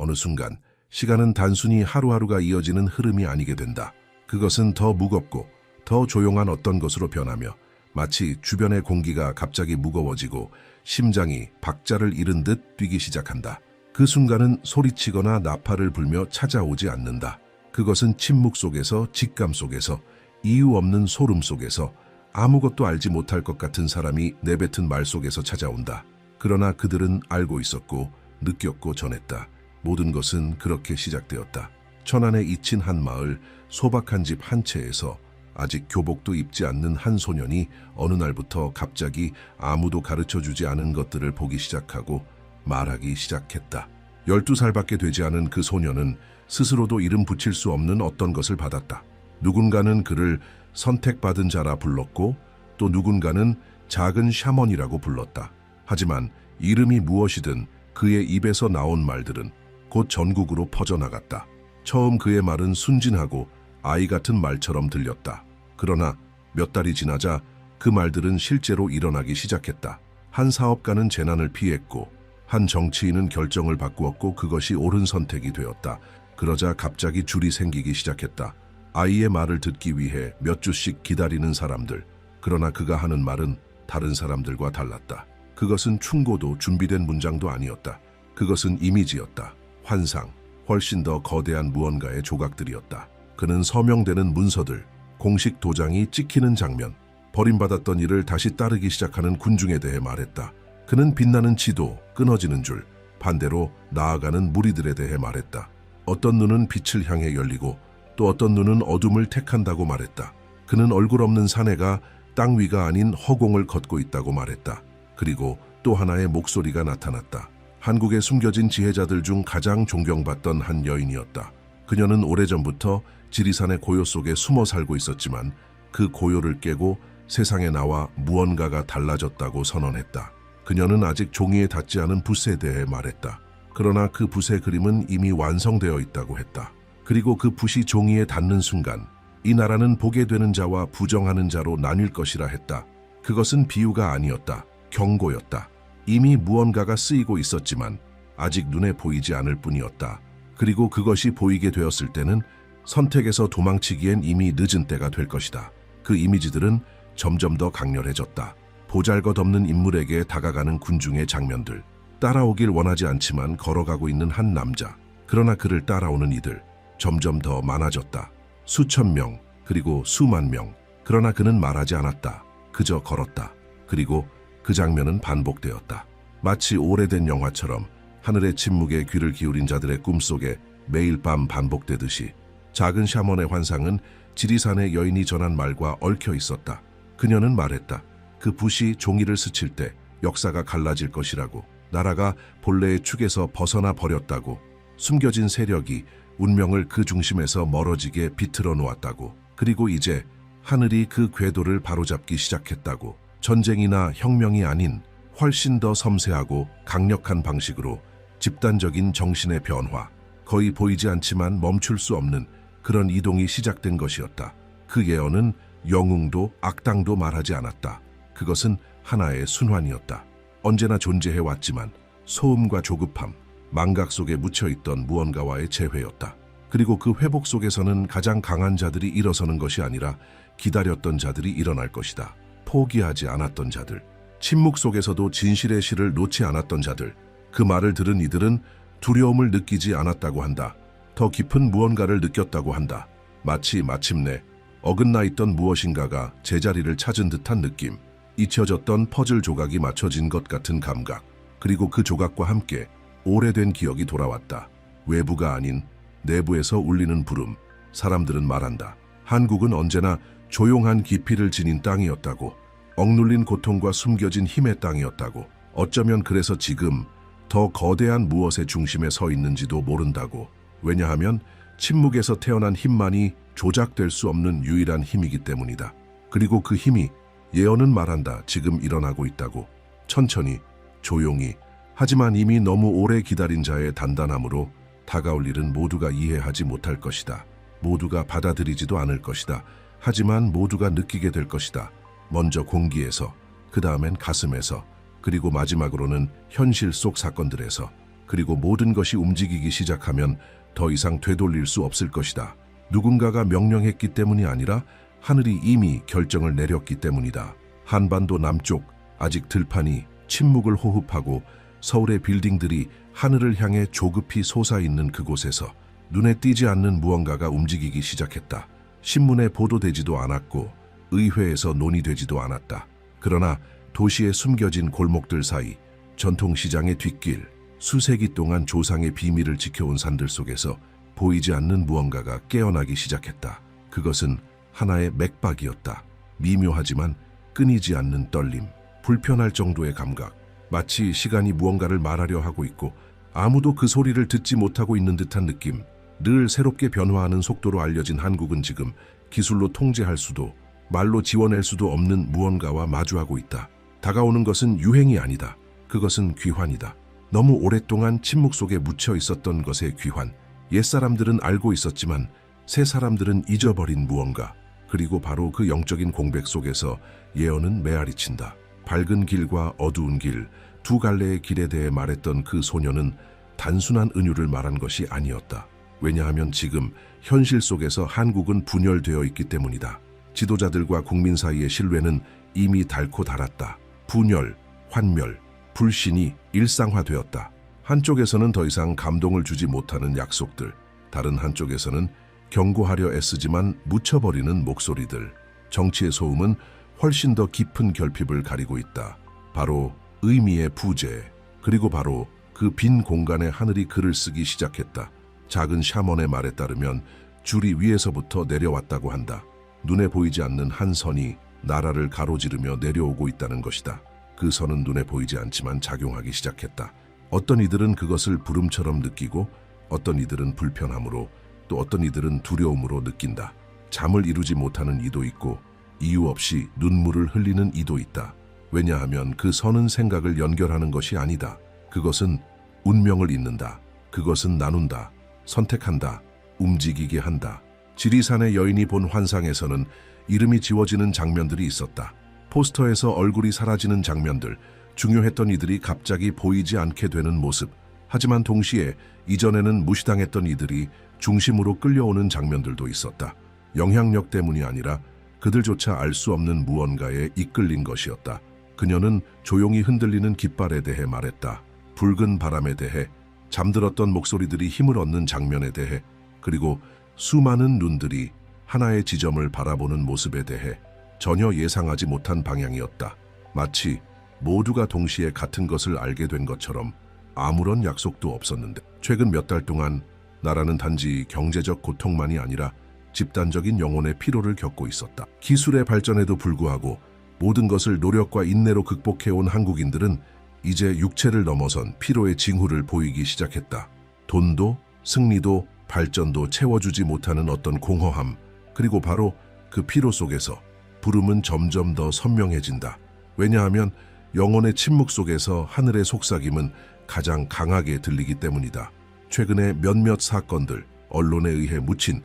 어느 순간 시간은 단순히 하루하루가 이어지는 흐름이 아니게 된다. 그것은 더 무겁고 더 조용한 어떤 것으로 변하며 마치 주변의 공기가 갑자기 무거워지고 심장이 박자를 잃은 듯 뛰기 시작한다. 그 순간은 소리치거나 나팔을 불며 찾아오지 않는다. 그것은 침묵 속에서, 직감 속에서, 이유 없는 소름 속에서, 아무것도 알지 못할 것 같은 사람이 내뱉은 말 속에서 찾아온다. 그러나 그들은 알고 있었고 느꼈고 전했다. 모든 것은 그렇게 시작되었다. 천안에 잊힌 한 마을, 소박한 집 한 채에서 아직 교복도 입지 않는 한 소년이 어느 날부터 갑자기 아무도 가르쳐주지 않은 것들을 보기 시작하고 말하기 시작했다. 12살밖에 되지 않은 그 소년은 스스로도 이름 붙일 수 없는 어떤 것을 받았다. 누군가는 그를 선택받은 자라 불렀고 또 누군가는 작은 샤먼이라고 불렀다. 하지만 이름이 무엇이든 그의 입에서 나온 말들은 곧 전국으로 퍼져나갔다. 처음 그의 말은 순진하고 아이 같은 말처럼 들렸다. 그러나 몇 달이 지나자 그 말들은 실제로 일어나기 시작했다. 한 사업가는 재난을 피했고 한 정치인은 결정을 바꾸었고 그것이 옳은 선택이 되었다. 그러자 갑자기 줄이 생기기 시작했다. 아이의 말을 듣기 위해 몇 주씩 기다리는 사람들. 그러나 그가 하는 말은 다른 사람들과 달랐다. 그것은 충고도 준비된 문장도 아니었다. 그것은 이미지였다. 환상, 훨씬 더 거대한 무언가의 조각들이었다. 그는 서명되는 문서들, 공식 도장이 찍히는 장면, 버림받았던 일을 다시 따르기 시작하는 군중에 대해 말했다. 그는 빛나는 지도, 끊어지는 줄, 반대로 나아가는 무리들에 대해 말했다. 어떤 눈은 빛을 향해 열리고 또 어떤 눈은 어둠을 택한다고 말했다. 그는 얼굴 없는 사내가 땅 위가 아닌 허공을 걷고 있다고 말했다. 그리고 또 하나의 목소리가 나타났다. 한국에 숨겨진 지혜자들 중 가장 존경받던 한 여인이었다. 그녀는 오래전부터 지리산의 고요 속에 숨어 살고 있었지만 그 고요를 깨고 세상에 나와 무언가가 달라졌다고 선언했다. 그녀는 아직 종이에 닿지 않은 붓에 대해 말했다. 그러나 그 붓의 그림은 이미 완성되어 있다고 했다. 그리고 그 붓이 종이에 닿는 순간 이 나라는 보게 되는 자와 부정하는 자로 나뉠 것이라 했다. 그것은 비유가 아니었다. 경고였다. 이미 무언가가 쓰이고 있었지만 아직 눈에 보이지 않을 뿐이었다. 그리고 그것이 보이게 되었을 때는 선택에서 도망치기엔 이미 늦은 때가 될 것이다. 그 이미지들은 점점 더 강렬해졌다. 보잘것없는 인물에게 다가가는 군중의 장면들. 따라오길 원하지 않지만 걸어가고 있는 한 남자. 그러나 그를 따라오는 이들. 점점 더 많아졌다. 수천 명, 그리고 수만 명. 그러나 그는 말하지 않았다. 그저 걸었다. 그리고 그 장면은 반복되었다. 마치 오래된 영화처럼 하늘의 침묵에 귀를 기울인 자들의 꿈속에 매일 밤 반복되듯이 작은 샤먼의 환상은 지리산의 여인이 전한 말과 얽혀 있었다. 그녀는 말했다. 그 붓이 종이를 스칠 때 역사가 갈라질 것이라고. 나라가 본래의 축에서 벗어나 버렸다고. 숨겨진 세력이 운명을 그 중심에서 멀어지게 비틀어 놓았다고. 그리고 이제 하늘이 그 궤도를 바로잡기 시작했다고. 전쟁이나 혁명이 아닌 훨씬 더 섬세하고 강력한 방식으로 집단적인 정신의 변화, 거의 보이지 않지만 멈출 수 없는 그런 이동이 시작된 것이었다. 그 예언은 영웅도 악당도 말하지 않았다. 그것은 하나의 순환이었다. 언제나 존재해 왔지만 소음과 조급함, 망각 속에 묻혀있던 무언가와의 재회였다. 그리고 그 회복 속에서는 가장 강한 자들이 일어서는 것이 아니라 기다렸던 자들이 일어날 것이다. 포기하지 않았던 자들, 침묵 속에서도 진실의 실을 놓지 않았던 자들. 그 말을 들은 이들은 두려움을 느끼지 않았다고 한다. 더 깊은 무언가를 느꼈다고 한다. 마치 마침내 어긋나 있던 무엇인가가 제자리를 찾은 듯한 느낌. 잊혀졌던 퍼즐 조각이 맞춰진 것 같은 감각. 그리고 그 조각과 함께 오래된 기억이 돌아왔다. 외부가 아닌 내부에서 울리는 부름. 사람들은 말한다. 한국은 언제나 조용한 깊이를 지닌 땅이었다고. 억눌린 고통과 숨겨진 힘의 땅이었다고. 어쩌면 그래서 지금 더 거대한 무엇의 중심에 서 있는지도 모른다고. 왜냐하면 침묵에서 태어난 힘만이 조작될 수 없는 유일한 힘이기 때문이다. 그리고 그 힘이 예언은 말한다. 지금 일어나고 있다고. 천천히, 조용히. 하지만 이미 너무 오래 기다린 자의 단단함으로 다가올 일은 모두가 이해하지 못할 것이다. 모두가 받아들이지도 않을 것이다. 하지만 모두가 느끼게 될 것이다. 먼저 공기에서, 그 다음엔 가슴에서, 그리고 마지막으로는 현실 속 사건들에서. 그리고 모든 것이 움직이기 시작하면 더 이상 되돌릴 수 없을 것이다. 누군가가 명령했기 때문이 아니라 하늘이 이미 결정을 내렸기 때문이다. 한반도 남쪽 아직 들판이 침묵을 호흡하고 서울의 빌딩들이 하늘을 향해 조급히 솟아있는 그곳에서 눈에 띄지 않는 무언가가 움직이기 시작했다. 신문에 보도되지도 않았고 의회에서 논의되지도 않았다. 그러나 도시에 숨겨진 골목들 사이, 전통시장의 뒷길, 수세기 동안 조상의 비밀을 지켜온 산들 속에서 보이지 않는 무언가가 깨어나기 시작했다. 그것은 하나의 맥박이었다. 미묘하지만 끊이지 않는 떨림, 불편할 정도의 감각, 마치 시간이 무언가를 말하려 하고 있고 아무도 그 소리를 듣지 못하고 있는 듯한 느낌. 늘 새롭게 변화하는 속도로 알려진 한국은 지금 기술로 통제할 수도 말로 지워낼 수도 없는 무언가와 마주하고 있다. 다가오는 것은 유행이 아니다. 그것은 귀환이다. 너무 오랫동안 침묵 속에 묻혀 있었던 것의 귀환. 옛사람들은 알고 있었지만 새 사람들은 잊어버린 무언가. 그리고 바로 그 영적인 공백 속에서 예언은 메아리친다. 밝은 길과 어두운 길, 두 갈래의 길에 대해 말했던 그 소녀는 단순한 은유를 말한 것이 아니었다. 왜냐하면 지금 현실 속에서 한국은 분열되어 있기 때문이다. 지도자들과 국민 사이의 신뢰는 이미 닳고 닳았다. 분열, 환멸, 불신이 일상화되었다. 한쪽에서는 더 이상 감동을 주지 못하는 약속들, 다른 한쪽에서는 경고하려 애쓰지만 묻혀버리는 목소리들. 정치의 소음은 훨씬 더 깊은 결핍을 가리고 있다. 바로 의미의 부재, 그리고 바로 그 빈 공간에 하늘이 글을 쓰기 시작했다. 작은 샤먼의 말에 따르면 줄이 위에서부터 내려왔다고 한다. 눈에 보이지 않는 한 선이 나라를 가로지르며 내려오고 있다는 것이다. 그 선은 눈에 보이지 않지만 작용하기 시작했다. 어떤 이들은 그것을 부름처럼 느끼고 어떤 이들은 불편함으로 또 어떤 이들은 두려움으로 느낀다. 잠을 이루지 못하는 이도 있고 이유 없이 눈물을 흘리는 이도 있다. 왜냐하면 그 선은 생각을 연결하는 것이 아니다. 그것은 운명을 잇는다. 그것은 나눈다. 선택한다. 움직이게 한다. 지리산의 여인이 본 환상에서는 이름이 지워지는 장면들이 있었다. 포스터에서 얼굴이 사라지는 장면들, 중요했던 이들이 갑자기 보이지 않게 되는 모습. 하지만 동시에 이전에는 무시당했던 이들이 중심으로 끌려오는 장면들도 있었다. 영향력 때문이 아니라 그들조차 알 수 없는 무언가에 이끌린 것이었다. 그녀는 조용히 흔들리는 깃발에 대해 말했다. 붉은 바람에 대해, 잠들었던 목소리들이 힘을 얻는 장면에 대해, 그리고 수많은 눈들이 하나의 지점을 바라보는 모습에 대해. 전혀 예상하지 못한 방향이었다. 마치 모두가 동시에 같은 것을 알게 된 것처럼 아무런 약속도 없었는데, 최근 몇 달 동안 나라는 단지 경제적 고통만이 아니라 집단적인 영혼의 피로를 겪고 있었다. 기술의 발전에도 불구하고 모든 것을 노력과 인내로 극복해온 한국인들은 이제 육체를 넘어선 피로의 징후를 보이기 시작했다. 돈도, 승리도, 발전도 채워주지 못하는 어떤 공허함, 그리고 바로 그 피로 속에서 부름은 점점 더 선명해진다. 왜냐하면 영혼의 침묵 속에서 하늘의 속삭임은 가장 강하게 들리기 때문이다. 최근의 몇몇 사건들, 언론에 의해 묻힌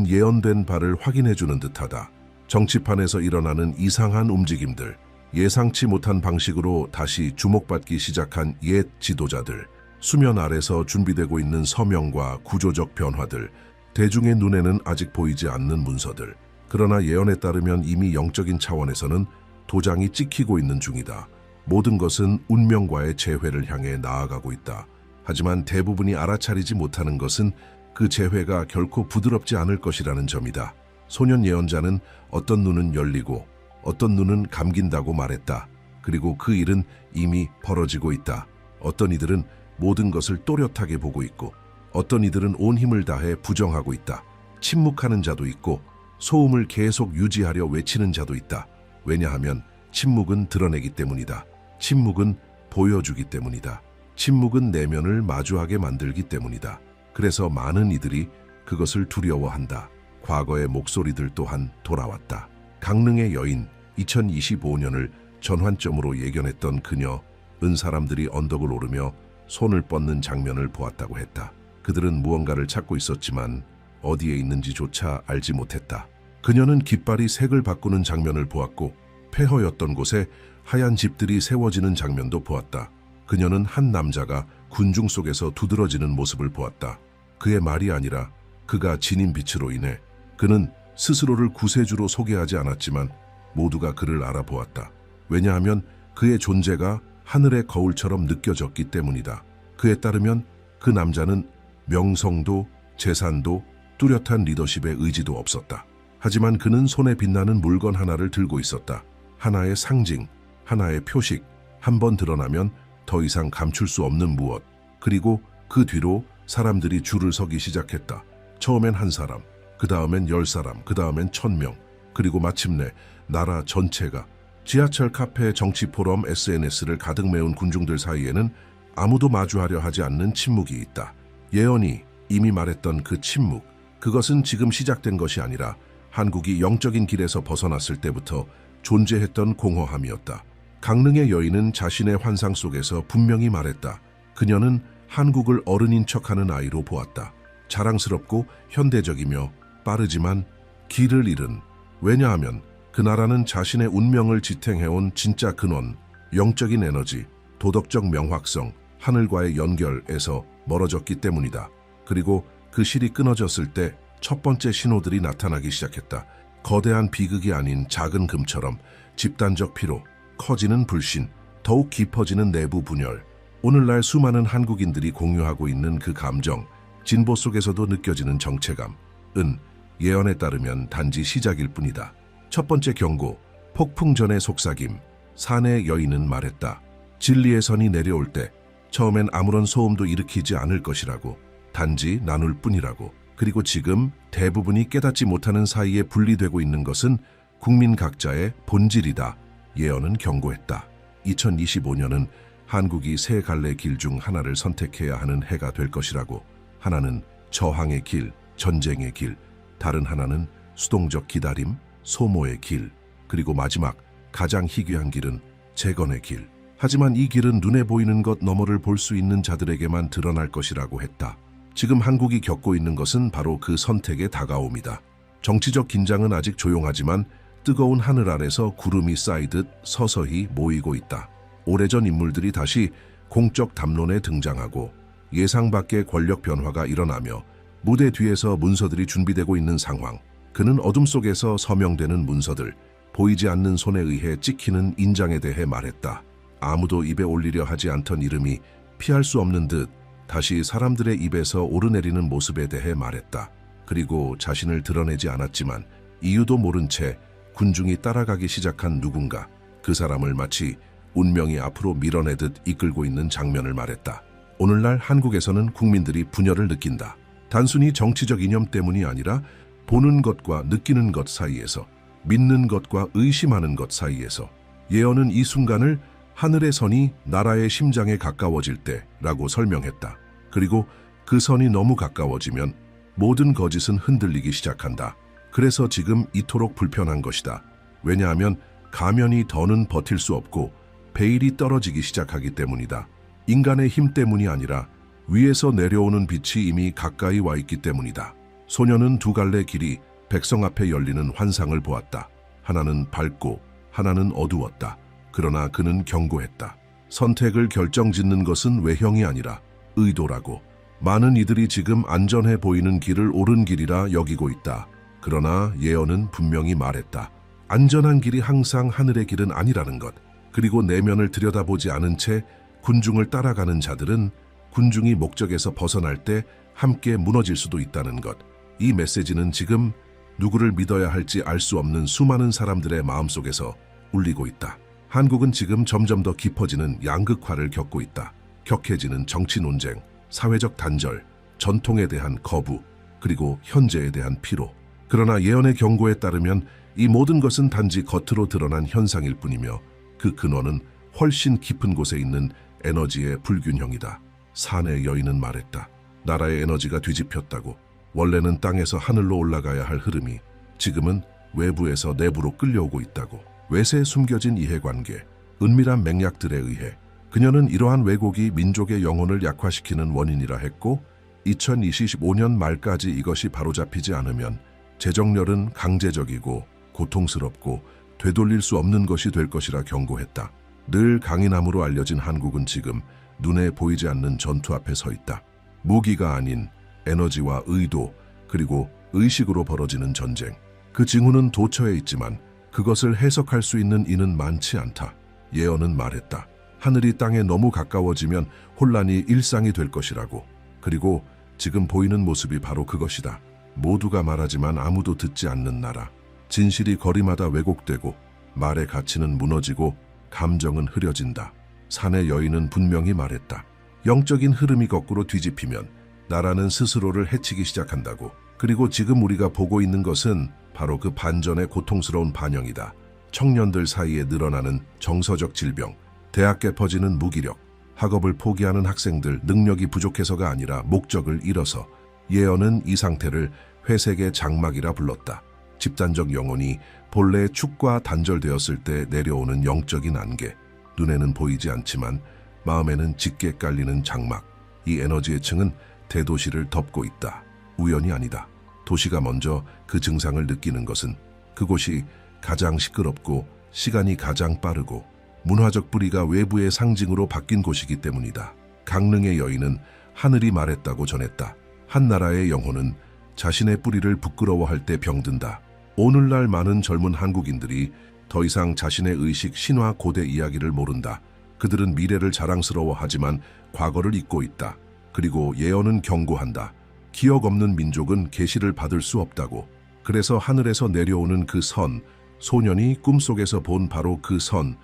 예언된 바를 확인해주는 듯하다. 정치판에서 일어나는 이상한 움직임들, 예상치 못한 방식으로 다시 주목받기 시작한 옛 지도자들, 수면 아래서 준비되고 있는 서명과 구조적 변화들, 대중의 눈에는 아직 보이지 않는 문서들. 그러나 예언에 따르면 이미 영적인 차원에서는 도장이 찍히고 있는 중이다. 모든 것은 운명과의 재회를 향해 나아가고 있다. 하지만 대부분이 알아차리지 못하는 것은 그 재회가 결코 부드럽지 않을 것이라는 점이다. 소년 예언자는 어떤 눈은 열리고 어떤 눈은 감긴다고 말했다. 그리고 그 일은 이미 벌어지고 있다. 어떤 이들은 모든 것을 또렷하게 보고 있고 어떤 이들은 온 힘을 다해 부정하고 있다. 침묵하는 자도 있고 소음을 계속 유지하려 외치는 자도 있다. 왜냐하면 침묵은 드러내기 때문이다. 침묵은 보여주기 때문이다. 침묵은 내면을 마주하게 만들기 때문이다. 그래서 많은 이들이 그것을 두려워한다. 과거의 목소리들 또한 돌아왔다. 강릉의 여인, 2025년을 전환점으로 예견했던 그녀, 은 사람들이 언덕을 오르며 손을 뻗는 장면을 보았다고 했다. 그들은 무언가를 찾고 있었지만 어디에 있는지조차 알지 못했다. 그녀는 깃발이 색을 바꾸는 장면을 보았고 폐허였던 곳에 하얀 집들이 세워지는 장면도 보았다. 그녀는 한 남자가 군중 속에서 두드러지는 모습을 보았다. 그의 말이 아니라 그가 지닌 빛으로 인해 그는 스스로를 구세주로 소개하지 않았지만 모두가 그를 알아보았다. 왜냐하면 그의 존재가 하늘의 거울처럼 느껴졌기 때문이다. 그에 따르면 그 남자는 명성도 재산도 뚜렷한 리더십의 의지도 없었다. 하지만 그는 손에 빛나는 물건 하나를 들고 있었다. 하나의 상징, 하나의 표식, 한번 드러나면 더 이상 감출 수 없는 무엇. 그리고 그 뒤로 사람들이 줄을 서기 시작했다. 처음엔 한 사람, 그 다음엔 10사람, 그 다음엔 1000명, 그리고 마침내 나라 전체가. 지하철, 카페, 정치 포럼, SNS를 가득 메운 군중들 사이에는 아무도 마주하려 하지 않는 침묵이 있다. 예언이 이미 말했던 그 침묵, 그것은 지금 시작된 것이 아니라 한국이 영적인 길에서 벗어났을 때부터 존재했던 공허함이었다. 강릉의 여인은 자신의 환상 속에서 분명히 말했다. 그녀는 한국을 어른인 척하는 아이로 보았다. 자랑스럽고 현대적이며 빠르지만 길을 잃은. 왜냐하면 그 나라는 자신의 운명을 지탱해온 진짜 근원, 영적인 에너지, 도덕적 명확성, 하늘과의 연결에서 멀어졌기 때문이다. 그리고 그 실이 끊어졌을 때 첫 번째 신호들이 나타나기 시작했다. 거대한 비극이 아닌 작은 금처럼 집단적 피로, 커지는 불신, 더욱 깊어지는 내부 분열. 오늘날 수많은 한국인들이 공유하고 있는 그 감정, 진보 속에서도 느껴지는 정체감, 예언에 따르면 단지 시작일 뿐이다. 첫 번째 경고, 폭풍 전의 속삭임. 산의 여인은 말했다. 진리의 선이 내려올 때 처음엔 아무런 소음도 일으키지 않을 것이라고, 단지 나눌 뿐이라고. 그리고 지금 대부분이 깨닫지 못하는 사이에 분리되고 있는 것은 국민 각자의 본질이다. 예언은 경고했다. 2025년은 한국이 세 갈래 길 중 하나를 선택해야 하는 해가 될 것이라고. 하나는 저항의 길, 전쟁의 길, 다른 하나는 수동적 기다림, 소모의 길, 그리고 마지막 가장 희귀한 길은 재건의 길. 하지만 이 길은 눈에 보이는 것 너머를 볼 수 있는 자들에게만 드러날 것이라고 했다. 지금 한국이 겪고 있는 것은 바로 그 선택의 다가옴이다. 정치적 긴장은 아직 조용하지만 뜨거운 하늘 아래서 구름이 쌓이듯 서서히 모이고 있다. 오래전 인물들이 다시 공적 담론에 등장하고 예상 밖의 권력 변화가 일어나며 무대 뒤에서 문서들이 준비되고 있는 상황. 그는 어둠 속에서 서명되는 문서들, 보이지 않는 손에 의해 찍히는 인장에 대해 말했다. 아무도 입에 올리려 하지 않던 이름이 피할 수 없는 듯 다시 사람들의 입에서 오르내리는 모습에 대해 말했다. 그리고 자신을 드러내지 않았지만 이유도 모른 채 군중이 따라가기 시작한 누군가, 그 사람을 마치 운명이 앞으로 밀어내듯 이끌고 있는 장면을 말했다. 오늘날 한국에서는 국민들이 분열을 느낀다. 단순히 정치적 이념 때문이 아니라 보는 것과 느끼는 것 사이에서, 믿는 것과 의심하는 것 사이에서. 예언은 이 순간을 하늘의 선이 나라의 심장에 가까워질 때라고 설명했다. 그리고 그 선이 너무 가까워지면 모든 거짓은 흔들리기 시작한다. 그래서 지금 이토록 불편한 것이다. 왜냐하면 가면이 더는 버틸 수 없고 베일이 떨어지기 시작하기 때문이다. 인간의 힘 때문이 아니라 위에서 내려오는 빛이 이미 가까이 와 있기 때문이다. 소녀는 두 갈래 길이 백성 앞에 열리는 환상을 보았다. 하나는 밝고 하나는 어두웠다. 그러나 그는 경고했다. 선택을 결정짓는 것은 외형이 아니라 의도라고. 많은 이들이 지금 안전해 보이는 길을 옳은 길이라 여기고 있다. 그러나 예언은 분명히 말했다. 안전한 길이 항상 하늘의 길은 아니라는 것. 그리고 내면을 들여다보지 않은 채 군중을 따라가는 자들은 군중이 목적에서 벗어날 때 함께 무너질 수도 있다는 것. 이 메시지는 지금 누구를 믿어야 할지 알 수 없는 수많은 사람들의 마음속에서 울리고 있다. 한국은 지금 점점 더 깊어지는 양극화를 겪고 있다. 격해지는 정치 논쟁, 사회적 단절, 전통에 대한 거부, 그리고 현재에 대한 피로. 그러나 예언의 경고에 따르면 이 모든 것은 단지 겉으로 드러난 현상일 뿐이며 그 근원은 훨씬 깊은 곳에 있는 에너지의 불균형이다. 산의 여인은 말했다. 나라의 에너지가 뒤집혔다고. 원래는 땅에서 하늘로 올라가야 할 흐름이 지금은 외부에서 내부로 끌려오고 있다고. 외세에 숨겨진 이해관계, 은밀한 맥락들에 의해. 그녀는 이러한 왜곡이 민족의 영혼을 약화시키는 원인이라 했고 2025년 말까지 이것이 바로잡히지 않으면 재정렬은 강제적이고 고통스럽고 되돌릴 수 없는 것이 될 것이라 경고했다. 늘 강인함으로 알려진 한국은 지금 눈에 보이지 않는 전투 앞에 서 있다. 무기가 아닌 에너지와 의도 그리고 의식으로 벌어지는 전쟁. 그 징후는 도처에 있지만 그것을 해석할 수 있는 이는 많지 않다. 예언은 말했다. 하늘이 땅에 너무 가까워지면 혼란이 일상이 될 것이라고. 그리고 지금 보이는 모습이 바로 그것이다. 모두가 말하지만 아무도 듣지 않는 나라. 진실이 거리마다 왜곡되고 말의 가치는 무너지고 감정은 흐려진다. 산의 여인은 분명히 말했다. 영적인 흐름이 거꾸로 뒤집히면 나라는 스스로를 해치기 시작한다고. 그리고 지금 우리가 보고 있는 것은 바로 그 반전의 고통스러운 반영이다. 청년들 사이에 늘어나는 정서적 질병, 대학에 퍼지는 무기력, 학업을 포기하는 학생들 능력이 부족해서가 아니라 목적을 잃어서. 예언은 이 상태를 회색의 장막이라 불렀다. 집단적 영혼이 본래의 축과 단절되었을 때 내려오는 영적인 안개. 눈에는 보이지 않지만 마음에는 짙게 깔리는 장막. 이 에너지의 층은 대도시를 덮고 있다. 우연이 아니다. 도시가 먼저 그 증상을 느끼는 것은 그곳이 가장 시끄럽고 시간이 가장 빠르고 문화적 뿌리가 외부의 상징으로 바뀐 곳이기 때문이다. 강릉의 여인은 하늘이 말했다고 전했다. 한 나라의 영혼은 자신의 뿌리를 부끄러워할 때 병든다. 오늘날 많은 젊은 한국인들이 더 이상 자신의 의식, 신화, 고대 이야기를 모른다. 그들은 미래를 자랑스러워하지만 과거를 잊고 있다. 그리고 예언은 경고한다. 기억 없는 민족은 계시를 받을 수 없다고. 그래서 하늘에서 내려오는 그 선, 소년이 꿈속에서 본 바로 그 선은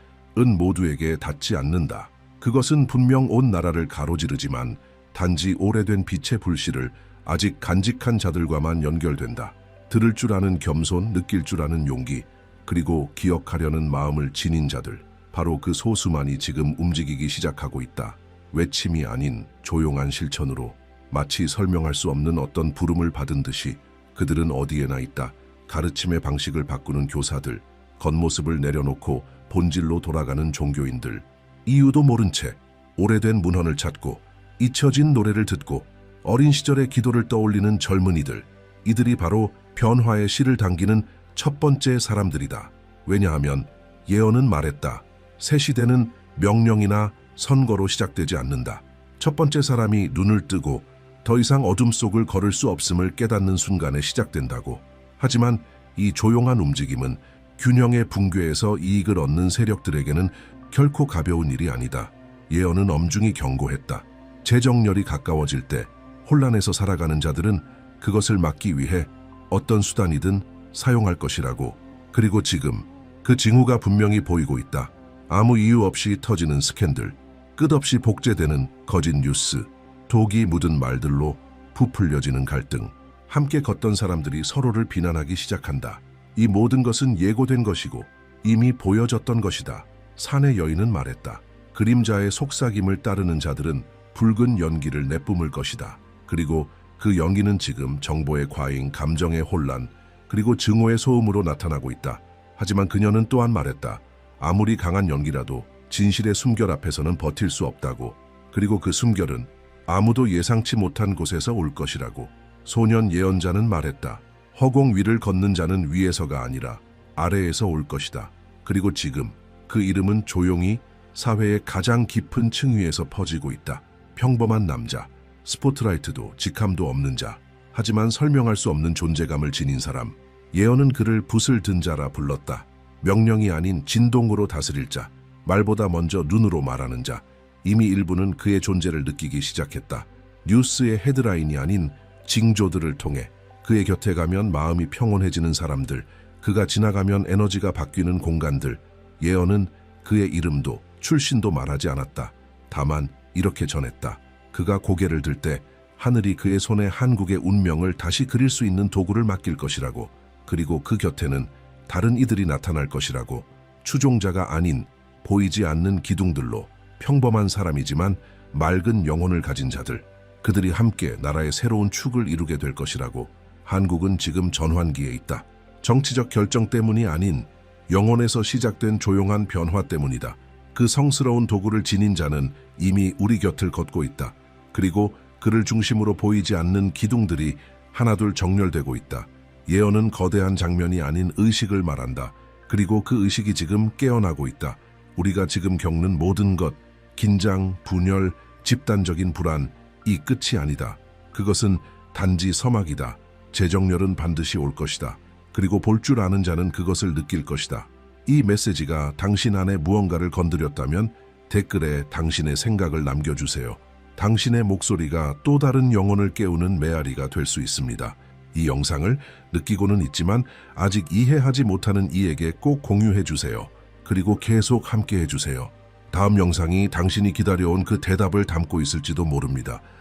모두에게 닿지 않는다. 그것은 분명 온 나라를 가로지르지만 단지 오래된 빛의 불씨를 아직 간직한 자들과만 연결된다. 들을 줄 아는 겸손, 느낄 줄 아는 용기, 그리고 기억하려는 마음을 지닌 자들. 바로 그 소수만이 지금 움직이기 시작하고 있다. 외침이 아닌 조용한 실천으로. 마치 설명할 수 없는 어떤 부름을 받은 듯이 그들은 어디에나 있다. 가르침의 방식을 바꾸는 교사들, 겉모습을 내려놓고 본질로 돌아가는 종교인들, 이유도 모른 채 오래된 문헌을 찾고 잊혀진 노래를 듣고 어린 시절의 기도를 떠올리는 젊은이들. 이들이 바로 변화의 씨를 당기는 첫 번째 사람들이다. 왜냐하면 예언은 말했다. 새 시대는 명령이나 선거로 시작되지 않는다. 첫 번째 사람이 눈을 뜨고 더 이상 어둠 속을 걸을 수 없음을 깨닫는 순간에 시작된다고. 하지만 이 조용한 움직임은 균형의 붕괴에서 이익을 얻는 세력들에게는 결코 가벼운 일이 아니다. 예언은 엄중히 경고했다. 재정렬이 가까워질 때 혼란에서 살아가는 자들은 그것을 막기 위해 어떤 수단이든 사용할 것이라고. 그리고 지금 그 징후가 분명히 보이고 있다. 아무 이유 없이 터지는 스캔들, 끝없이 복제되는 거짓 뉴스, 독이 묻은 말들로 부풀려지는 갈등. 함께 걷던 사람들이 서로를 비난하기 시작한다. 이 모든 것은 예고된 것이고 이미 보여졌던 것이다. 산의 여인은 말했다. 그림자의 속삭임을 따르는 자들은 붉은 연기를 내뿜을 것이다. 그리고 그 연기는 지금 정보의 과잉, 감정의 혼란, 그리고 증오의 소음으로 나타나고 있다. 하지만 그녀는 또한 말했다. 아무리 강한 연기라도 진실의 숨결 앞에서는 버틸 수 없다고. 그리고 그 숨결은 아무도 예상치 못한 곳에서 올 것이라고. 소년 예언자는 말했다. 허공 위를 걷는 자는 위에서가 아니라 아래에서 올 것이다. 그리고 지금 그 이름은 조용히 사회의 가장 깊은 층 위에서 퍼지고 있다. 평범한 남자, 스포트라이트도 직함도 없는 자, 하지만 설명할 수 없는 존재감을 지닌 사람. 예언은 그를 붓을 든 자라 불렀다. 명령이 아닌 진동으로 다스릴 자, 말보다 먼저 눈으로 말하는 자. 이미 일부는 그의 존재를 느끼기 시작했다. 뉴스의 헤드라인이 아닌 징조들을 통해. 그의 곁에 가면 마음이 평온해지는 사람들, 그가 지나가면 에너지가 바뀌는 공간들. 예언은 그의 이름도 출신도 말하지 않았다. 다만 이렇게 전했다. 그가 고개를 들 때 하늘이 그의 손에 한국의 운명을 다시 그릴 수 있는 도구를 맡길 것이라고. 그리고 그 곁에는 다른 이들이 나타날 것이라고. 추종자가 아닌 보이지 않는 기둥들로. 평범한 사람이지만 맑은 영혼을 가진 자들. 그들이 함께 나라의 새로운 축을 이루게 될 것이라고. 한국은 지금 전환기에 있다. 정치적 결정 때문이 아닌 영혼에서 시작된 조용한 변화 때문이다. 그 성스러운 도구를 지닌 자는 이미 우리 곁을 걷고 있다. 그리고 그를 중심으로 보이지 않는 기둥들이 하나둘 정렬되고 있다. 예언은 거대한 장면이 아닌 의식을 말한다. 그리고 그 의식이 지금 깨어나고 있다. 우리가 지금 겪는 모든 것, 긴장, 분열, 집단적인 불안, 이 끝이 아니다. 그것은 단지 서막이다. 재정렬은 반드시 올 것이다. 그리고 볼 줄 아는 자는 그것을 느낄 것이다. 이 메시지가 당신 안에 무언가를 건드렸다면 댓글에 당신의 생각을 남겨주세요. 당신의 목소리가 또 다른 영혼을 깨우는 메아리가 될 수 있습니다. 이 영상을 느끼고는 있지만 아직 이해하지 못하는 이에게 꼭 공유해 주세요. 그리고 계속 함께 해주세요. 다음 영상이 당신이 기다려온 그 대답을 담고 있을지도 모릅니다.